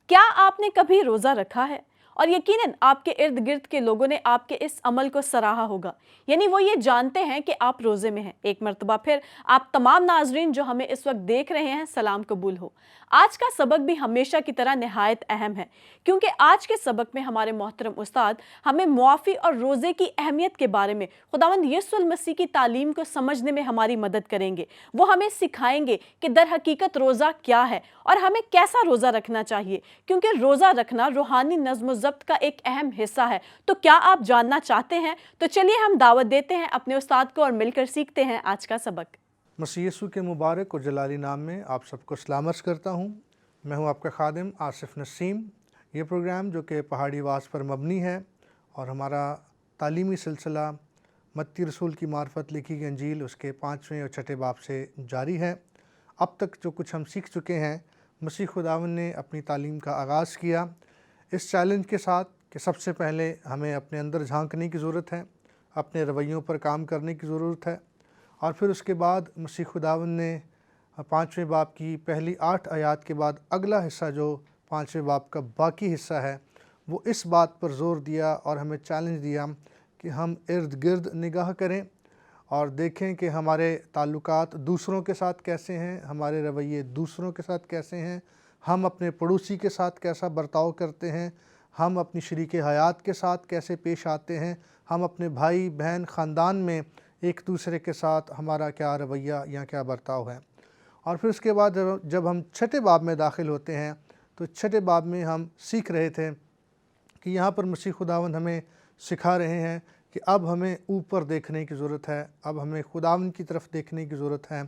کیا آپ نے کبھی روزہ رکھا ہے؟ اور یقیناً آپ کے ارد گرد کے لوگوں نے آپ کے اس عمل کو سراہا ہوگا، یعنی وہ یہ جانتے ہیں کہ آپ روزے میں ہیں۔ ایک مرتبہ پھر آپ تمام ناظرین جو ہمیں اس وقت دیکھ رہے ہیں، سلام قبول ہو۔ آج کا سبق بھی ہمیشہ کی طرح نہایت اہم ہے، کیونکہ آج کے سبق میں ہمارے محترم استاد ہمیں معافی اور روزے کی اہمیت کے بارے میں خداوند یسوع المسیح کی تعلیم کو سمجھنے میں ہماری مدد کریں گے۔ وہ ہمیں سکھائیں گے کہ در حقیقت روزہ کیا ہے اور ہمیں کیسا روزہ رکھنا چاہیے، کیونکہ روزہ رکھنا روحانی نظم و ضبط کا ایک اہم حصہ ہے۔ تو کیا آپ جاننا چاہتے ہیں؟ تو چلیے ہم دعوت دیتے ہیں اپنے استاد کو اور مل کر سیکھتے ہیں آج کا سبق۔ مسیح یسوع کے مبارک اور جلالی نام میں آپ سب کو سلام عرض کرتا ہوں۔ میں ہوں آپ کا خادم آصف نسیم۔ یہ پروگرام جو کہ پہاڑی واز پر مبنی ہے اور ہمارا تعلیمی سلسلہ متی رسول کی معرفت لکھی گئی انجیل اس کے 5ویں اور 6 باب سے جاری ہے۔ اب تک جو کچھ ہم سیکھ چکے ہیں، مسیح خداوند نے اپنی تعلیم کا آغاز کیا اس چیلنج کے ساتھ کہ سب سے پہلے ہمیں اپنے اندر جھانکنے کی ضرورت ہے، اپنے رویوں پر کام کرنے کی ضرورت ہے، اور پھر اس کے بعد مسیح خداوند نے 5ویں باب کی پہلی 8 آیات کے بعد اگلا حصہ جو 5ویں باب کا باقی حصہ ہے، وہ اس بات پر زور دیا اور ہمیں چیلنج دیا کہ ہم ارد گرد نگاہ کریں اور دیکھیں کہ ہمارے تعلقات دوسروں کے ساتھ کیسے ہیں، ہمارے رویے دوسروں کے ساتھ کیسے ہیں، ہم اپنے پڑوسی کے ساتھ کیسا برتاؤ کرتے ہیں، ہم اپنی شریک حیات کے ساتھ کیسے پیش آتے ہیں، ہم اپنے بھائی بہن خاندان میں ایک دوسرے کے ساتھ ہمارا کیا رویہ یا کیا برتاؤ ہے۔ اور پھر اس کے بعد جب ہم 6 باب میں داخل ہوتے ہیں تو 6 باب میں ہم سیکھ رہے تھے کہ یہاں پر مسیح خداوند ہمیں سکھا رہے ہیں کہ اب ہمیں اوپر دیکھنے کی ضرورت ہے، اب ہمیں خداوند کی طرف دیکھنے کی ضرورت ہے،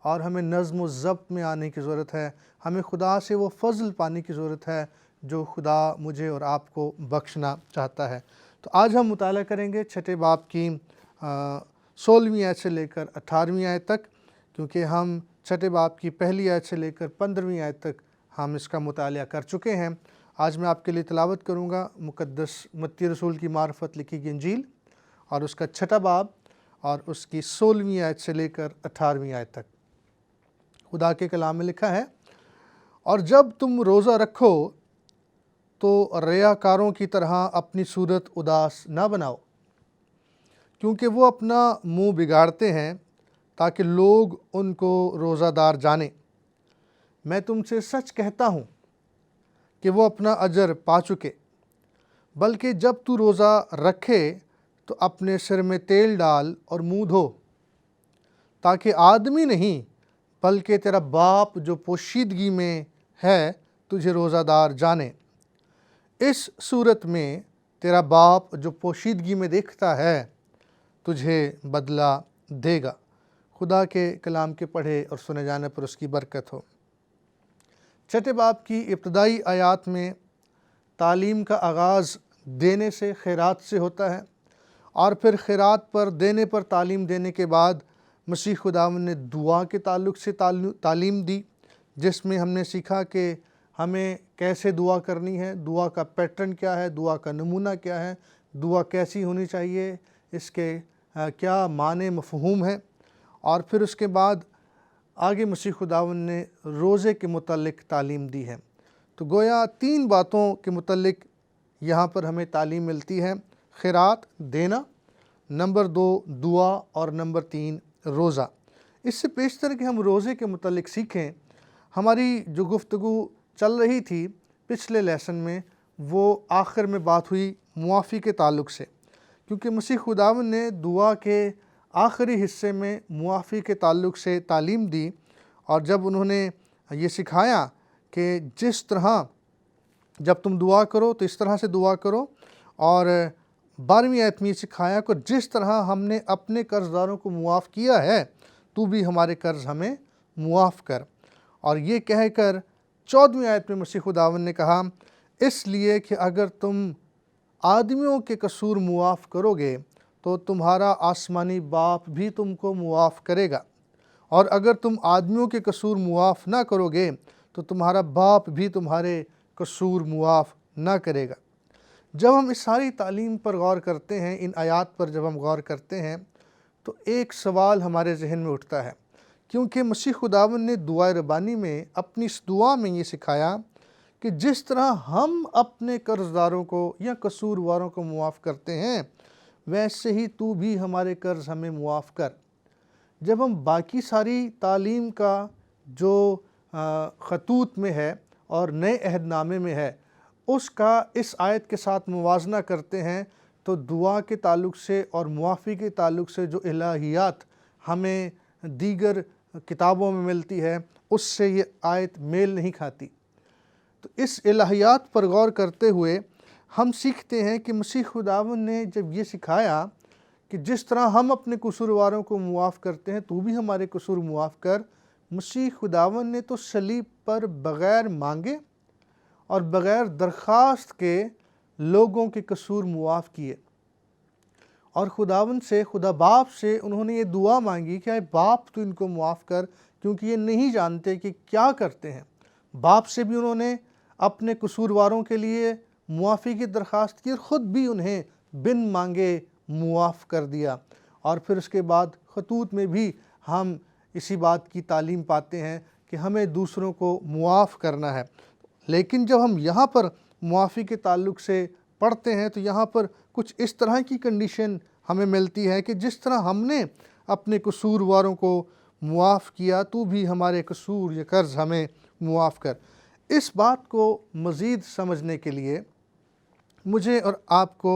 اور ہمیں نظم و ضبط میں آنے کی ضرورت ہے، ہمیں خدا سے وہ فضل پانے کی ضرورت ہے جو خدا مجھے اور آپ کو بخشنا چاہتا ہے۔ تو آج ہم مطالعہ کریں گے 6 باب کی 16ویں آیت سے لے کر 18ویں آیت تک، کیونکہ ہم 6 باب کی پہلی آیت سے لے کر 15ویں آیت تک ہم اس کا مطالعہ کر چکے ہیں۔ آج میں آپ کے لیے تلاوت کروں گا مقدس متی رسول کی معرفت لکھی گئی انجیل اور اس کا 6 باب اور اس کی 16ویں آیت سے لے کر 18ویں آیت تک۔ خدا کے کلام میں لکھا ہے، اور جب تم روزہ رکھو تو ریاکاروں کی طرح اپنی صورت اداس نہ بناؤ، کیونکہ وہ اپنا منہ بگاڑتے ہیں تاکہ لوگ ان کو روزہ دار جانیں۔ میں تم سے سچ کہتا ہوں کہ وہ اپنا اجر پا چکے۔ بلکہ جب تو روزہ رکھے تو اپنے سر میں تیل ڈال اور منہ دھو، تاکہ آدمی نہیں بلکہ تیرا باپ جو پوشیدگی میں ہے تجھے روزہ دار جانے۔ اس صورت میں تیرا باپ جو پوشیدگی میں دیکھتا ہے تجھے بدلہ دے گا۔ خدا کے کلام کے پڑھے اور سنے جانے پر اس کی برکت ہو۔ 6 باب کی ابتدائی آیات میں تعلیم کا آغاز دینے سے، خیرات سے ہوتا ہے، اور پھر خیرات پر دینے پر تعلیم دینے کے بعد مسیح خداوند نے دعا کے تعلق سے تعلیم دی، جس میں ہم نے سیکھا کہ ہمیں کیسے دعا کرنی ہے، دعا کا پیٹرن کیا ہے، دعا کا نمونہ کیا ہے، دعا کیسی ہونی چاہیے، اس کے کیا معنی مفہوم ہے، اور پھر اس کے بعد آگے مسیح خداوند نے روزے کے متعلق تعلیم دی ہے۔ تو گویا 3 باتوں کے متعلق یہاں پر ہمیں تعلیم ملتی ہے: خیرات دینا، نمبر 2 دعا، اور نمبر 3 روزہ۔ اس سے پیشتر کہ ہم روزے کے متعلق سیکھیں، ہماری جو گفتگو چل رہی تھی پچھلے لیسن میں، وہ آخر میں بات ہوئی معافی کے تعلق سے، کیونکہ مسیح خداوند نے دعا کے آخری حصے میں معافی کے تعلق سے تعلیم دی، اور جب انہوں نے یہ سکھایا کہ جس طرح جب تم دعا کرو تو اس طرح سے دعا کرو، اور 12ویں آیت میں یہ سکھایا کہ جس طرح ہم نے اپنے قرض داروں کو معاف کیا ہے تو بھی ہمارے قرض ہمیں معاف کر، اور یہ کہہ کر 14ویں آیت میں مسیح خداوند نے کہا، اس لیے کہ اگر تم آدمیوں کے قصور معاف کرو گے تو تمہارا آسمانی باپ بھی تم کو معاف کرے گا، اور اگر تم آدمیوں کے قصور معاف نہ کرو گے تو تمہارا باپ بھی تمہارے قصور معاف نہ کرے گا۔ جب ہم اس ساری تعلیم پر غور کرتے ہیں، ان آیات پر جب ہم غور کرتے ہیں، تو ایک سوال ہمارے ذہن میں اٹھتا ہے، کیونکہ مسیح خداوند نے دعائے ربانی میں اپنی اس دعا میں یہ سکھایا کہ جس طرح ہم اپنے قرض داروں کو یا قصورواروں کو معاف کرتے ہیں ویسے ہی تو بھی ہمارے قرض ہمیں معاف کر۔ جب ہم باقی ساری تعلیم کا جو خطوط میں ہے اور نئے عہد نامے میں ہے اس کا اس آیت کے ساتھ موازنہ کرتے ہیں تو دعا کے تعلق سے اور معافی کے تعلق سے جو الہیات ہمیں دیگر کتابوں میں ملتی ہے اس سے یہ آیت میل نہیں کھاتی۔ تو اس الہیات پر غور کرتے ہوئے ہم سیکھتے ہیں کہ مسیح خداوند نے جب یہ سکھایا کہ جس طرح ہم اپنے قصورواروں کو معاف کرتے ہیں تو بھی ہمارے قصور معاف کر، مسیح خداوند نے تو صلیب پر بغیر مانگے اور بغیر درخواست کے لوگوں کے قصور معاف کیے، اور خداوند سے، خدا باپ سے انہوں نے یہ دعا مانگی کہ اے باپ تو ان کو معاف کر کیونکہ یہ نہیں جانتے کہ کیا کرتے ہیں۔ باپ سے بھی انہوں نے اپنے قصورواروں کے لیے معافی کی درخواست کی اور خود بھی انہیں بن مانگے معاف کر دیا، اور پھر اس کے بعد خطوط میں بھی ہم اسی بات کی تعلیم پاتے ہیں کہ ہمیں دوسروں کو معاف کرنا ہے۔ لیکن جب ہم یہاں پر معافی کے تعلق سے پڑھتے ہیں تو یہاں پر کچھ اس طرح کی کنڈیشن ہمیں ملتی ہے کہ جس طرح ہم نے اپنے قصورواروں کو معاف کیا تو بھی ہمارے قصور یا قرض ہمیں معاف کر۔ اس بات کو مزید سمجھنے کے لیے مجھے اور آپ کو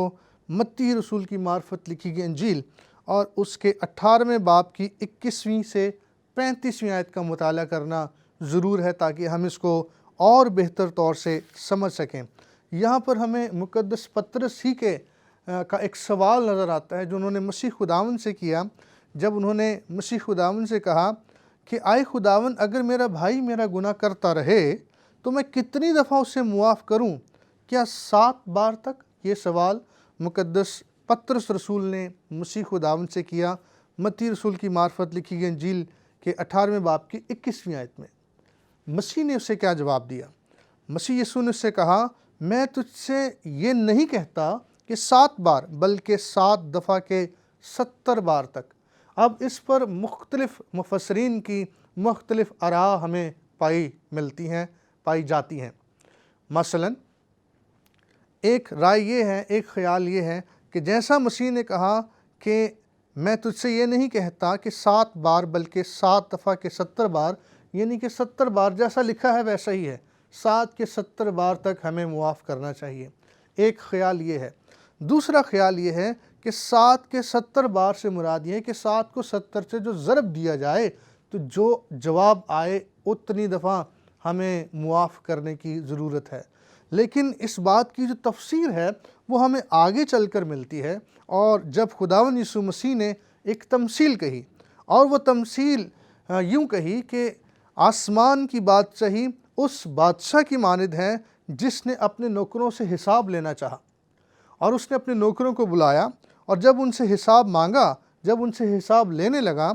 متی رسول کی معرفت لکھی گئی انجیل اور اس کے 18ویں باب کی 21ویں سے 35ویں آیت کا مطالعہ کرنا ضرور ہے تاکہ ہم اس کو اور بہتر طور سے سمجھ سکیں۔ یہاں پر ہمیں مقدس پطرس ہی کا ایک سوال نظر آتا ہے جو انہوں نے مسیح خداوند سے کیا، جب انہوں نے مسیح خداوند سے کہا کہ آئے خداوند، اگر میرا بھائی میرا گناہ کرتا رہے تو میں کتنی دفعہ اسے معاف کروں؟ کیا 7 بار تک؟ یہ سوال مقدس پطرس رسول نے مسیح خداوند سے کیا متی رسول کی معرفت لکھی گئی انجیل کے 18ویں باب کی 21ویں آیت میں۔ مسیح نے اسے کیا جواب دیا؟ مسیح یسوع نے اس سے کہا، میں تجھ سے یہ نہیں کہتا کہ 7 بار بلکہ 7 دفعہ کے 70 بار تک۔ اب اس پر مختلف مفسرین کی مختلف آراء ہمیں پائی جاتی ہیں۔ مثلا ایک رائے یہ ہے، ایک خیال یہ ہے کہ جیسا مسیح نے کہا کہ میں تجھ سے یہ نہیں کہتا کہ 7 بار بلکہ 7 دفعہ کے 70 بار، یعنی کہ 70 بار جیسا لکھا ہے ویسا ہی ہے، 7 کے 70 بار تک ہمیں معاف کرنا چاہیے۔ ایک خیال یہ ہے۔ دوسرا خیال یہ ہے کہ 7 کے 70 بار سے مراد یہ ہے کہ 7 کو 70 سے جو ضرب دیا جائے تو جو جواب آئے اتنی دفعہ ہمیں معاف کرنے کی ضرورت ہے۔ لیکن اس بات کی جو تفسیر ہے وہ ہمیں آگے چل کر ملتی ہے، اور جب خداوند یسوع مسیح نے ایک تمثیل کہی، اور وہ تمثیل یوں کہی کہ آسمان کی بادشاہی اس بادشاہ کی مانند ہے جس نے اپنے نوکروں سے حساب لینا چاہا، اور اس نے اپنے نوکروں کو بلایا، اور جب ان سے حساب مانگا، جب ان سے حساب لینے لگا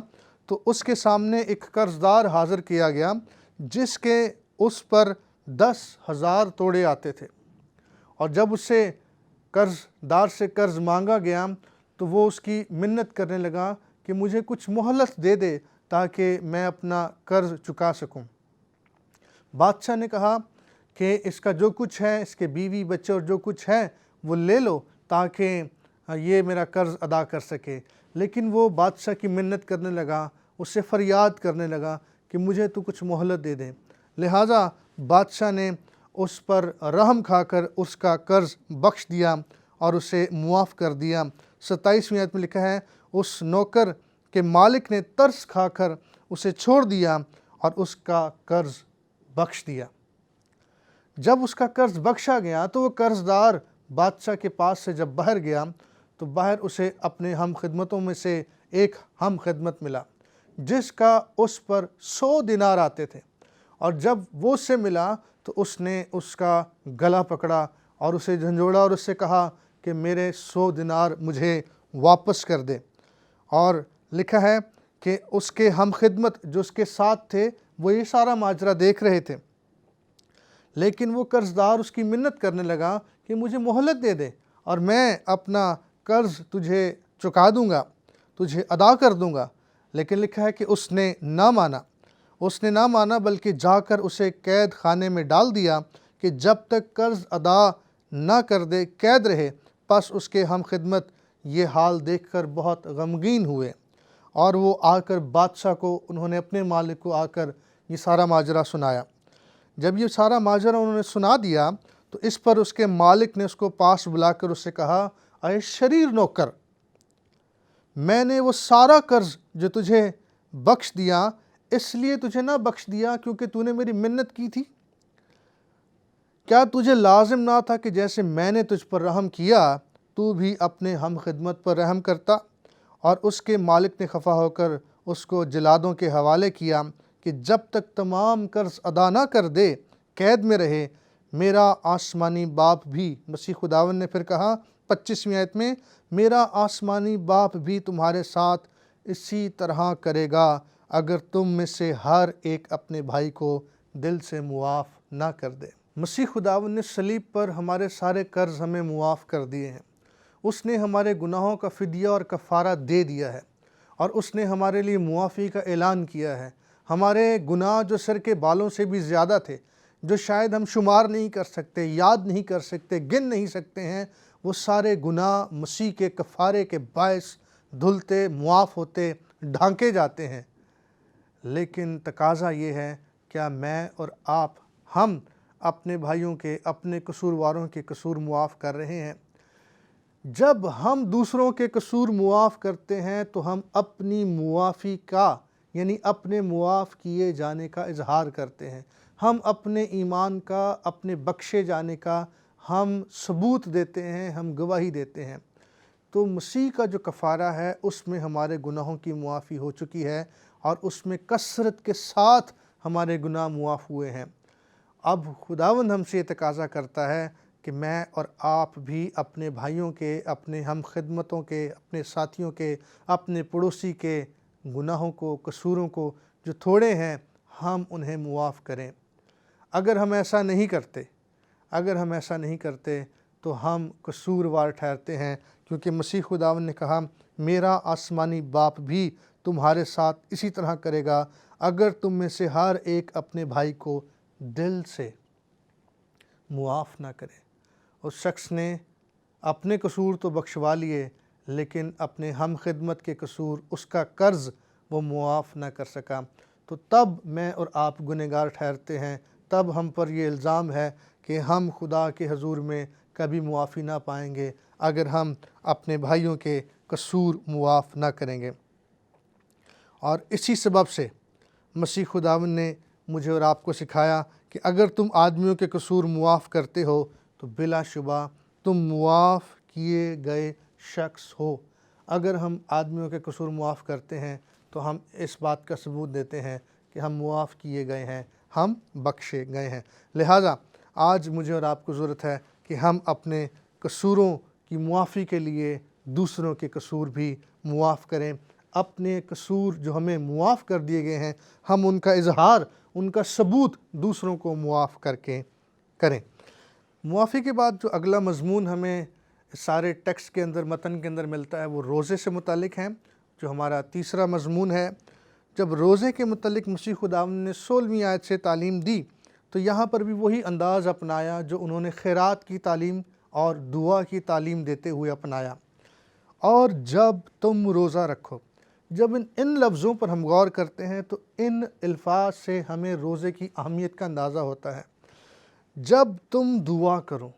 تو اس کے سامنے ایک قرض دار حاضر کیا گیا جس کے اس پر 10,000 توڑے آتے تھے، اور جب اس سے قرض دار سے قرض مانگا گیا تو وہ اس کی منت کرنے لگا کہ مجھے کچھ مہلت دے دے تاکہ میں اپنا قرض چکا سکوں۔ بادشاہ نے کہا کہ اس کا جو کچھ ہے، اس کے بیوی بچے اور جو کچھ ہے وہ لے لو تاکہ یہ میرا قرض ادا کر سکے، لیکن وہ بادشاہ کی منت کرنے لگا، اس سے فریاد کرنے لگا کہ مجھے تو کچھ مہلت دے دیں۔ لہٰذا بادشاہ نے اس پر رحم کھا کر اس کا قرض بخش دیا اور اسے معاف کر دیا۔ 27ویں آیت میں لکھا ہے، اس نوکر کے مالک نے ترس کھا کر اسے چھوڑ دیا اور اس کا قرض بخش دیا۔ جب اس کا قرض بخشا گیا تو وہ قرض دار بادشاہ کے پاس سے جب باہر گیا تو باہر اسے اپنے ہم خدمتوں میں سے ایک ہم خدمت ملا جس کا اس پر 100 دینار آتے تھے، اور جب وہ اس سے ملا تو اس نے اس کا گلا پکڑا اور اسے جھنجھوڑا اور اس سے کہا کہ میرے 100 دینار مجھے واپس کر دے۔ اور لکھا ہے کہ اس کے ہم خدمت جو اس کے ساتھ تھے وہ یہ سارا ماجرا دیکھ رہے تھے، لیکن وہ قرض دار اس کی منت کرنے لگا کہ مجھے مہلت دے دے اور میں اپنا قرض تجھے چکا دوں گا، تجھے ادا کر دوں گا۔ لیکن لکھا ہے کہ اس نے نہ مانا بلکہ جا کر اسے قید خانے میں ڈال دیا کہ جب تک قرض ادا نہ کر دے قید رہے۔ پس اس کے ہم خدمت یہ حال دیکھ کر بہت غمگین ہوئے، اور وہ آ کر بادشاہ کو، انہوں نے اپنے مالک کو آ کر یہ سارا ماجرا سنایا۔ جب یہ سارا ماجرا انہوں نے سنا دیا تو اس پر اس کے مالک نے اس کو پاس بلا کر اس سے کہا، اے شریر نوکر، میں نے وہ سارا قرض جو تجھے بخش دیا اس لیے تجھے نہ بخش دیا کیونکہ تو نے میری منت کی تھی؟ کیا تجھے لازم نہ تھا کہ جیسے میں نے تجھ پر رحم کیا تو بھی اپنے ہم خدمت پر رحم کرتا؟ اور اس کے مالک نے خفا ہو کر اس کو جلادوں کے حوالے کیا کہ جب تک تمام قرض ادا نہ کر دے قید میں رہے۔ میرا آسمانی باپ بھی، مسیح خداوند نے پھر کہا 25ویں آیت میں، میرا آسمانی باپ بھی تمہارے ساتھ اسی طرح کرے گا اگر تم میں سے ہر ایک اپنے بھائی کو دل سے معاف نہ کر دے۔ مسیح خداوند نے صلیب پر ہمارے سارے قرض ہمیں معاف کر دیے ہیں۔ اس نے ہمارے گناہوں کا فدیہ اور کفارہ دے دیا ہے، اور اس نے ہمارے لیے معافی کا اعلان کیا ہے۔ ہمارے گناہ جو سر کے بالوں سے بھی زیادہ تھے، جو شاید ہم شمار نہیں کر سکتے، یاد نہیں کر سکتے، گن نہیں سکتے ہیں، وہ سارے گناہ مسیح کے کفارے کے باعث دھلتے، معاف ہوتے، ڈھانکے جاتے ہیں۔ لیکن تقاضا یہ ہے، کیا میں اور آپ، ہم اپنے بھائیوں کے، اپنے قصورواروں کے قصور معاف کر رہے ہیں؟ جب ہم دوسروں کے قصور معاف کرتے ہیں تو ہم اپنی معافی کا، یعنی اپنے معاف کیے جانے کا اظہار کرتے ہیں۔ ہم اپنے ایمان کا، اپنے بخشے جانے کا ہم ثبوت دیتے ہیں، ہم گواہی دیتے ہیں۔ تو مسیح کا جو کفارہ ہے اس میں ہمارے گناہوں کی معافی ہو چکی ہے، اور اس میں کثرت کے ساتھ ہمارے گناہ معاف ہوئے ہیں۔ اب خداوند ہم سے یہ تقاضا کرتا ہے کہ میں اور آپ بھی اپنے بھائیوں کے، اپنے ہم خدمتوں کے، اپنے ساتھیوں کے، اپنے پڑوسی کے گناہوں کو، قصوروں کو جو تھوڑے ہیں، ہم انہیں معاف کریں۔ اگر ہم ایسا نہیں کرتے تو ہم قصوروار ٹھہرتے ہیں، کیونکہ مسیح خداوند نے کہا، میرا آسمانی باپ بھی تمہارے ساتھ اسی طرح کرے گا اگر تم میں سے ہر ایک اپنے بھائی کو دل سے معاف نہ کرے۔ اس شخص نے اپنے قصور تو بخشوا لیے، لیکن اپنے ہم خدمت کے قصور، اس کا قرض وہ معاف نہ کر سکا۔ تو تب میں اور آپ گنہگار ٹھہرتے ہیں، تب ہم پر یہ الزام ہے کہ ہم خدا کے حضور میں کبھی معافی نہ پائیں گے اگر ہم اپنے بھائیوں کے قصور معاف نہ کریں گے۔ اور اسی سبب سے مسیح خداوند نے مجھے اور آپ کو سکھایا کہ اگر تم آدمیوں کے قصور معاف کرتے ہو تو بلا شبہ تم معاف کیے گئے شخص ہو۔ اگر ہم آدمیوں کے قصور معاف کرتے ہیں تو ہم اس بات کا ثبوت دیتے ہیں کہ ہم معاف کیے گئے ہیں، ہم بخشے گئے ہیں۔ لہٰذا آج مجھے اور آپ کو ضرورت ہے کہ ہم اپنے قصوروں کی معافی کے لیے دوسروں کے قصور بھی معاف کریں۔ اپنے قصور جو ہمیں معاف کر دیے گئے ہیں، ہم ان کا اظہار، ان کا ثبوت دوسروں کو معاف کر کے کریں۔ معافی کے بعد جو اگلا مضمون ہمیں سارے ٹیکسٹ کے اندر، متن کے اندر ملتا ہے، وہ روزے سے متعلق ہے، جو ہمارا تیسرا مضمون ہے۔ جب روزے کے متعلق مسیح خداوند نے 16ویں آیت سے تعلیم دی تو یہاں پر بھی وہی انداز اپنایا جو انہوں نے خیرات کی تعلیم اور دعا کی تعلیم دیتے ہوئے اپنایا۔ اور جب تم روزہ رکھو، جب ان لفظوں پر ہم غور کرتے ہیں تو ان الفاظ سے ہمیں روزے کی اہمیت کا اندازہ ہوتا ہے۔ جب تم دعا کرو،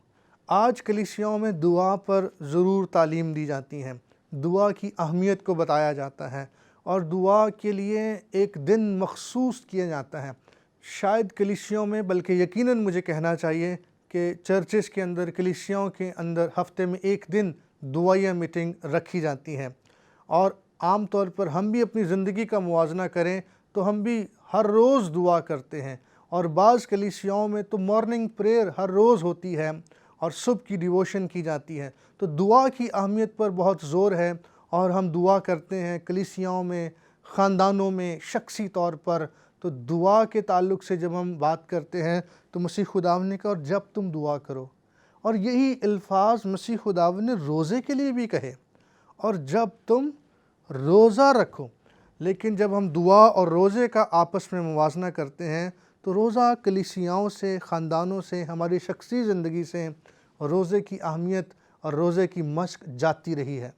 آج کلیسیاؤں میں دعا پر ضرور تعلیم دی جاتی ہیں، دعا کی اہمیت کو بتایا جاتا ہے، اور دعا کے لیے ایک دن مخصوص کیا جاتا ہے۔ شاید کلیسیاؤں میں، بلکہ یقیناً مجھے کہنا چاہیے کہ چرچز کے اندر، کلیسیاؤں کے اندر ہفتے میں ایک دن دعائیہ میٹنگ رکھی جاتی ہیں، اور عام طور پر ہم بھی اپنی زندگی کا موازنہ کریں تو ہم بھی ہر روز دعا کرتے ہیں، اور بعض کلیسیاؤں میں تو مارننگ پریئر ہر روز ہوتی ہے اور صبح کی ڈیووشن کی جاتی ہے۔ تو دعا کی اہمیت پر بہت زور ہے، اور ہم دعا کرتے ہیں کلیسیاؤں میں، خاندانوں میں، شخصی طور پر۔ تو دعا کے تعلق سے جب ہم بات کرتے ہیں تو مسیح خداوند نے کہا، اور جب تم دعا کرو، اور یہی الفاظ مسیح خداوند نے روزے کے لیے بھی کہے، اور جب تم روزہ رکھو۔ لیکن جب ہم دعا اور روزے کا آپس میں موازنہ کرتے ہیں تو روزہ کلیسیاؤں سے، خاندانوں سے، ہماری شخصی زندگی سے روزے کی اہمیت اور روزے کی مشق جاتی رہی ہے،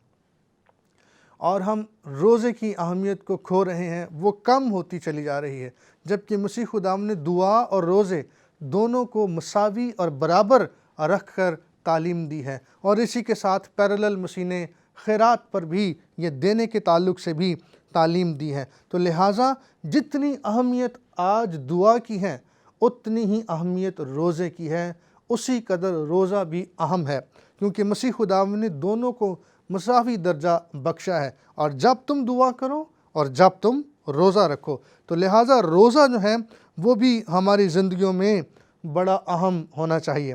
اور ہم روزے کی اہمیت کو کھو رہے ہیں، وہ کم ہوتی چلی جا رہی ہے، جبکہ مسیح خداوند نے دعا اور روزے دونوں کو مساوی اور برابر رکھ کر تعلیم دی ہے، اور اسی کے ساتھ پیرالل مسیح نے خیرات پر بھی، یہ دینے کے تعلق سے بھی تعلیم دی ہے۔ تو لہٰذا جتنی اہمیت آج دعا کی ہے اتنی ہی اہمیت روزے کی ہے، اسی قدر روزہ بھی اہم ہے، کیونکہ مسیح خداوند نے دونوں کو مساوی درجہ بخشا ہے، اور جب تم دعا کرو اور جب تم روزہ رکھو، تو لہٰذا روزہ جو ہے وہ بھی ہماری زندگیوں میں بڑا اہم ہونا چاہیے۔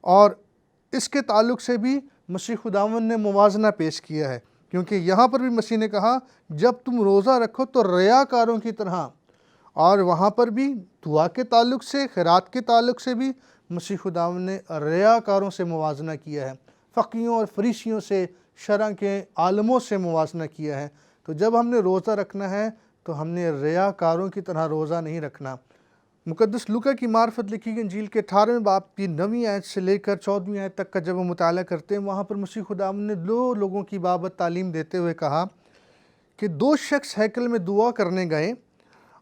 اور اس کے تعلق سے بھی مسیح خداوند نے موازنہ پیش کیا ہے، کیونکہ یہاں پر بھی مسیح نے کہا جب تم روزہ رکھو تو ریاکاروں کی طرح، اور وہاں پر بھی دعا کے تعلق سے، خیرات کے تعلق سے بھی مسیح خداوند نے ریاکاروں سے موازنہ کیا ہے، فقیوں اور فریسیوں سے، شرع کے عالموں سے موازنہ کیا ہے۔ تو جب ہم نے روزہ رکھنا ہے تو ہم نے ریاکاروں کی طرح روزہ نہیں رکھنا۔ مقدس لوکا کی معرفت لکھی گئی انجیل کے 18ویں باب کی 9ویں آیت سے لے کر 14ویں آیت تک کا جب ہم مطالعہ کرتے ہیں، وہاں پر مسیح خداوند نے دو لوگوں کی بابت تعلیم دیتے ہوئے کہا کہ دو شخص ہیکل میں دعا کرنے گئے،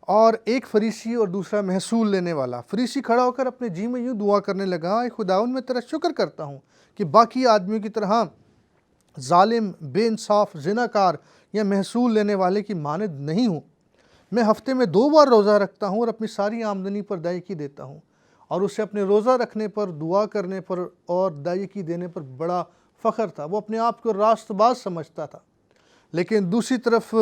اور ایک فریسی اور دوسرا محصول لینے والا۔ فریسی کھڑا ہو کر اپنے جی میں یوں دعا کرنے لگا، اے خداوند میں تیرا شکر کرتا ہوں کہ باقی آدمیوں کی طرح ظالم، بے انصاف، زناکار یا محصول لینے والے کی مانند نہیں ہوں۔ میں ہفتے میں 2 بار روزہ رکھتا ہوں اور اپنی ساری آمدنی پر دائیکی دیتا ہوں۔ اور اسے اپنے روزہ رکھنے پر، دعا کرنے پر اور دائیکی دینے پر بڑا فخر تھا، وہ اپنے آپ کو راست باز سمجھتا تھا۔ لیکن دوسری طرف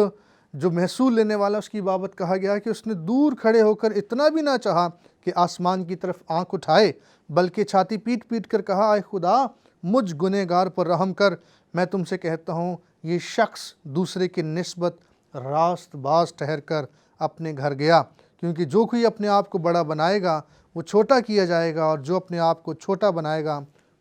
جو محصول لینے والا، اس کی بابت کہا گیا کہ اس نے دور کھڑے ہو کر اتنا بھی نہ چاہا کہ آسمان کی طرف آنکھ اٹھائے، بلکہ چھاتی پیٹ پیٹ کر کہا، اے خدا مجھ گنہگار پر رحم کر۔ میں تم سے کہتا ہوں یہ شخص دوسرے کی نسبت راست باز ٹھہر کر اپنے گھر گیا، کیونکہ جو کوئی اپنے آپ کو بڑا بنائے گا وہ چھوٹا کیا جائے گا، اور جو اپنے آپ کو چھوٹا بنائے گا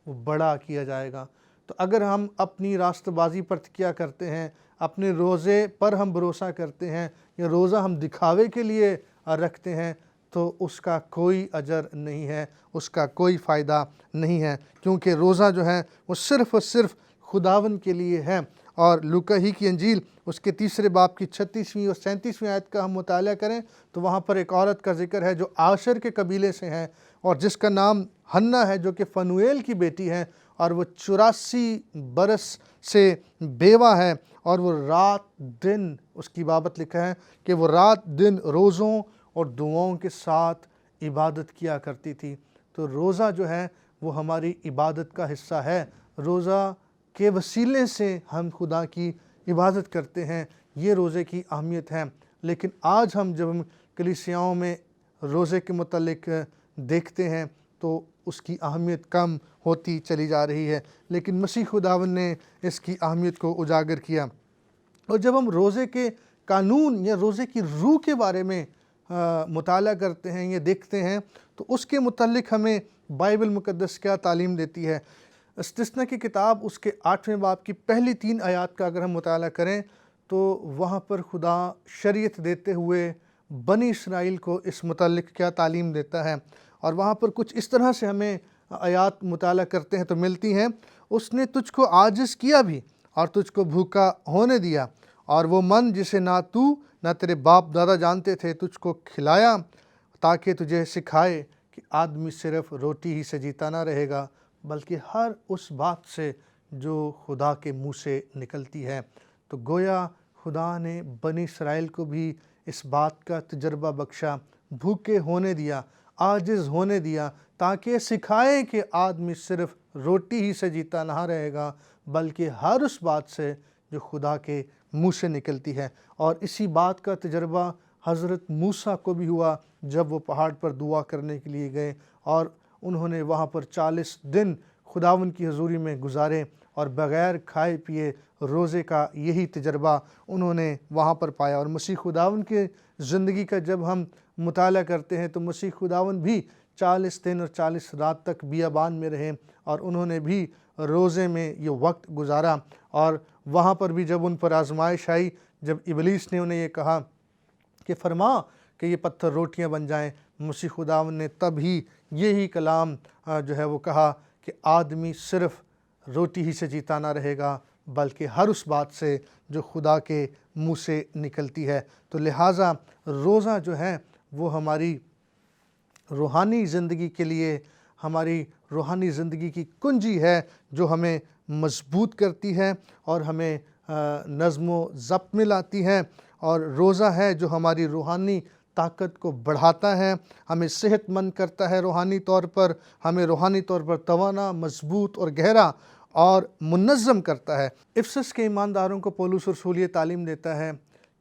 وہ بڑا کیا جائے گا۔ تو اگر ہم اپنی راست بازی پر تکیہ کرتے ہیں، اپنے روزے پر ہم بھروسہ کرتے ہیں، یا روزہ ہم دکھاوے کے لیے رکھتے ہیں، تو اس کا کوئی اجر نہیں ہے، اس کا کوئی فائدہ نہیں ہے، کیونکہ روزہ جو ہے وہ صرف اور صرف خداوند کے لیے ہے۔ اور لوکا ہی کی انجیل اس کے 3 باب کی 36ویں اور 37ویں آیت کا ہم مطالعہ کریں تو وہاں پر ایک عورت کا ذکر ہے جو عاشر کے قبیلے سے ہے، اور جس کا نام حنا ہے، جو کہ فنویل کی بیٹی ہے، اور وہ 84 برس سے بیوہ ہے، اور وہ رات دن، اس کی بابت لکھا ہے کہ وہ رات دن روزوں اور دعاؤں کے ساتھ عبادت کیا کرتی تھی۔ تو روزہ جو ہے وہ ہماری عبادت کا حصہ ہے، روزہ کے وسیلے سے ہم خدا کی عبادت کرتے ہیں، یہ روزے کی اہمیت ہے۔ لیکن آج جب ہم کلیسیاؤں میں روزے کے متعلق دیکھتے ہیں تو اس کی اہمیت کم ہوتی چلی جا رہی ہے، لیکن مسیح خداوند نے اس کی اہمیت کو اجاگر کیا۔ اور جب ہم روزے کے قانون یا روزے کی روح کے بارے میں مطالعہ کرتے ہیں یا دیکھتے ہیں تو اس کے متعلق ہمیں بائبل مقدس کیا تعلیم دیتی ہے۔ استثنا کی کتاب اس کے 8ویں باب کی پہلی 3 آیات کا اگر ہم مطالعہ کریں تو وہاں پر خدا شریعت دیتے ہوئے بنی اسرائیل کو اس متعلق کیا تعلیم دیتا ہے، اور وہاں پر کچھ اس طرح سے ہمیں آیات مطالعہ کرتے ہیں تو ملتی ہیں، اس نے تجھ کو عاجز کیا بھی اور تجھ کو بھوکا ہونے دیا، اور وہ من جسے نہ تو نہ تیرے باپ دادا جانتے تھے تجھ کو کھلایا، تاکہ تجھے سکھائے کہ آدمی صرف روٹی ہی سے جیتا نہ رہے گا بلکہ ہر اس بات سے جو خدا کے منہ سے نکلتی ہے۔ تو گویا خدا نے بنی اسرائیل کو بھی اس بات کا تجربہ بخشا، بھوکے ہونے دیا، عاجز ہونے دیا، تاکہ سکھائے کہ آدمی صرف روٹی ہی سے جیتا نہ رہے گا بلکہ ہر اس بات سے جو خدا کے منہ سے نکلتی ہے۔ اور اسی بات کا تجربہ حضرت موسیٰ کو بھی ہوا جب وہ پہاڑ پر دعا کرنے کے لیے گئے، اور انہوں نے وہاں پر 40 دن خداوند کی حضوری میں گزارے، اور بغیر کھائے پیے روزے کا یہی تجربہ انہوں نے وہاں پر پایا۔ اور مسیح خداوند کے زندگی کا جب ہم مطالعہ کرتے ہیں تو مسیح خداوند بھی 40 دن اور 40 رات تک بیابان میں رہے، اور انہوں نے بھی روزے میں یہ وقت گزارا، اور وہاں پر بھی جب ان پر آزمائش آئی، جب ابلیس نے انہیں یہ کہا کہ فرما کہ یہ پتھر روٹیاں بن جائیں، مسیح خداوند نے تب ہی یہی کلام جو ہے وہ کہا کہ آدمی صرف روٹی ہی سے جیتا نہ رہے گا بلکہ ہر اس بات سے جو خدا کے منہ سے نکلتی ہے۔ تو لہٰذا روزہ جو ہے وہ ہماری روحانی زندگی کے لیے، ہماری روحانی زندگی کی کنجی ہے جو ہمیں مضبوط کرتی ہے اور ہمیں نظم و ضبط میں لاتی ہے، اور روزہ ہے جو ہماری روحانی طاقت کو بڑھاتا ہے، ہمیں صحت مند کرتا ہے روحانی طور پر، ہمیں روحانی طور پر توانا، مضبوط اور گہرا اور منظم کرتا ہے۔ افسس کے ایمانداروں کو پولس رسول یہ تعلیم دیتا ہے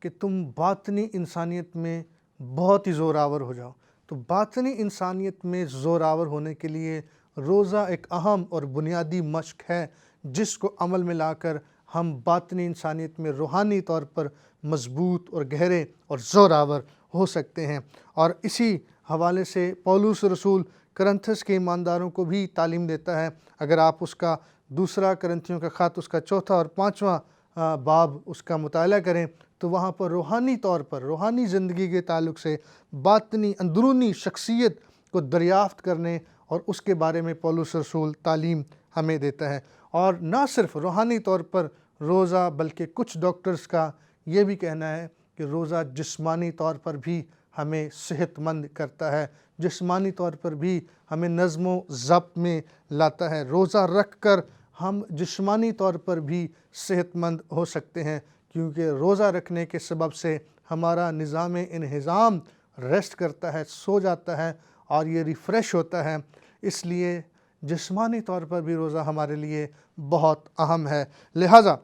کہ تم باطنی انسانیت میں بہت ہی زوراور ہو جاؤ۔ تو باطنی انسانیت میں زوراور ہونے کے لیے روزہ ایک اہم اور بنیادی مشق ہے جس کو عمل میں لا کر ہم باطنی انسانیت میں روحانی طور پر مضبوط اور گہرے اور زوراور ہو سکتے ہیں۔ اور اسی حوالے سے پولس رسول کرنتھس کے ایمانداروں کو بھی تعلیم دیتا ہے۔ اگر آپ اس کا دوسرا کرنتھیوں کا خط اس کا 4 اور 5واں باب اس کا مطالعہ کریں تو وہاں پر روحانی طور پر، روحانی زندگی کے تعلق سے باطنی اندرونی شخصیت کو دریافت کرنے اور اس کے بارے میں پولس رسول تعلیم ہمیں دیتا ہے۔ اور نہ صرف روحانی طور پر روزہ بلکہ کچھ ڈاکٹرز کا یہ بھی کہنا ہے کہ روزہ جسمانی طور پر بھی ہمیں صحت مند کرتا ہے، جسمانی طور پر بھی ہمیں نظم و ضبط میں لاتا ہے۔ روزہ رکھ کر ہم جسمانی طور پر بھی صحت مند ہو سکتے ہیں، کیونکہ روزہ رکھنے کے سبب سے ہمارا نظام انہضام ریسٹ کرتا ہے، سو جاتا ہے اور یہ ریفریش ہوتا ہے۔ اس لیے جسمانی طور پر بھی روزہ ہمارے لیے بہت اہم ہے۔ لہٰذا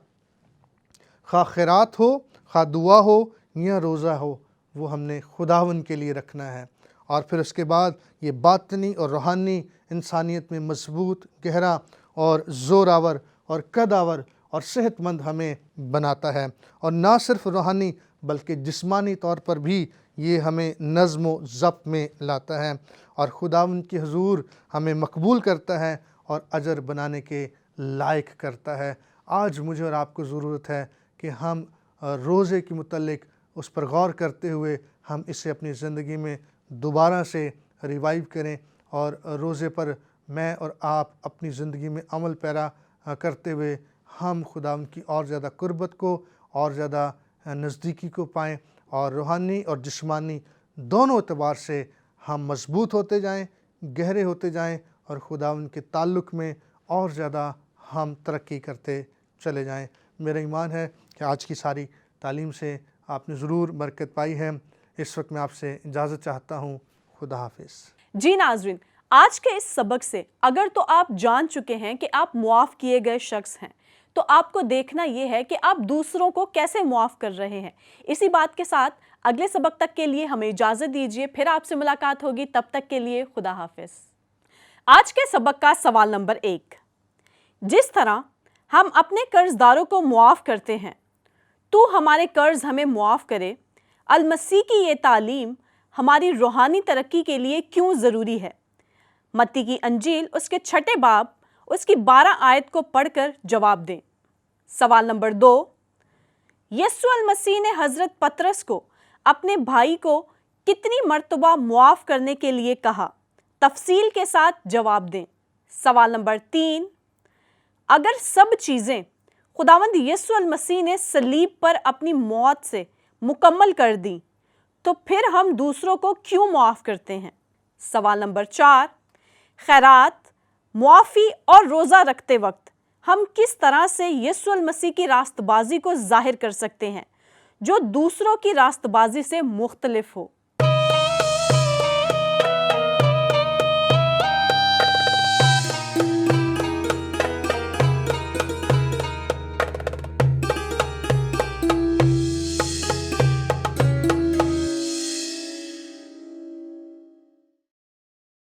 خواہ خیرات ہو، خواہ دعا ہو یا روزہ ہو، وہ ہم نے خداوند کے لیے رکھنا ہے، اور پھر اس کے بعد یہ باطنی اور روحانی انسانیت میں مضبوط، گہرا اور زوراور اور قدآور اور صحت مند ہمیں بناتا ہے۔ اور نہ صرف روحانی بلکہ جسمانی طور پر بھی یہ ہمیں نظم و ضبط میں لاتا ہے اور خداوند کی حضور ہمیں مقبول کرتا ہے اور اجر بنانے کے لائق کرتا ہے۔ آج مجھے اور آپ کو ضرورت ہے کہ ہم روزے کے متعلق اس پر غور کرتے ہوئے ہم اسے اپنی زندگی میں دوبارہ سے ریوائیو کریں، اور روزے پر میں اور آپ اپنی زندگی میں عمل پیرا کرتے ہوئے ہم خداوند کی اور زیادہ قربت کو، اور زیادہ نزدیکی کو پائیں، اور روحانی اور جسمانی دونوں اعتبار سے ہم مضبوط ہوتے جائیں، گہرے ہوتے جائیں، اور خداوند کے تعلق میں اور زیادہ ہم ترقی کرتے چلے جائیں۔ میرا ایمان ہے کہ آج کی ساری تعلیم سے آپ نے ضرور برکت پائی ہے۔ اس وقت میں آپ سے اجازت چاہتا ہوں۔ خدا حافظ۔ جی ناظرین، آج کے اس سبق سے اگر تو آپ جان چکے ہیں کہ آپ معاف کیے گئے شخص ہیں، تو آپ کو دیکھنا یہ ہے کہ آپ دوسروں کو کیسے معاف کر رہے ہیں۔ اسی بات کے ساتھ اگلے سبق تک کے لیے ہمیں اجازت دیجیے، پھر آپ سے ملاقات ہوگی، تب تک کے لیے خدا حافظ۔ آج کے سبق کا سوال نمبر 1، جس طرح ہم اپنے قرض داروں کو معاف کرتے ہیں، تو ہمارے قرض ہمیں معاف کرے۔ المسیح کی یہ تعلیم ہماری روحانی ترقی کے لیے کیوں ضروری ہے؟ متی کی انجیل اس کے 6 باب اس کی 12 آیت کو پڑھ کر جواب دیں۔ سوال نمبر 2، یسوع المسیح نے حضرت پطرس کو اپنے بھائی کو کتنی مرتبہ معاف کرنے کے لیے کہا؟ تفصیل کے ساتھ جواب دیں۔ سوال نمبر 3، اگر سب چیزیں خداوند یسوع المسیح نے صلیب پر اپنی موت سے مکمل کر دیں تو پھر ہم دوسروں کو کیوں معاف کرتے ہیں؟ سوال نمبر 4، خیرات، معافی اور روزہ رکھتے وقت ہم کس طرح سے یسوع المسیح کی راست بازی کو ظاہر کر سکتے ہیں جو دوسروں کی راست بازی سے مختلف ہو؟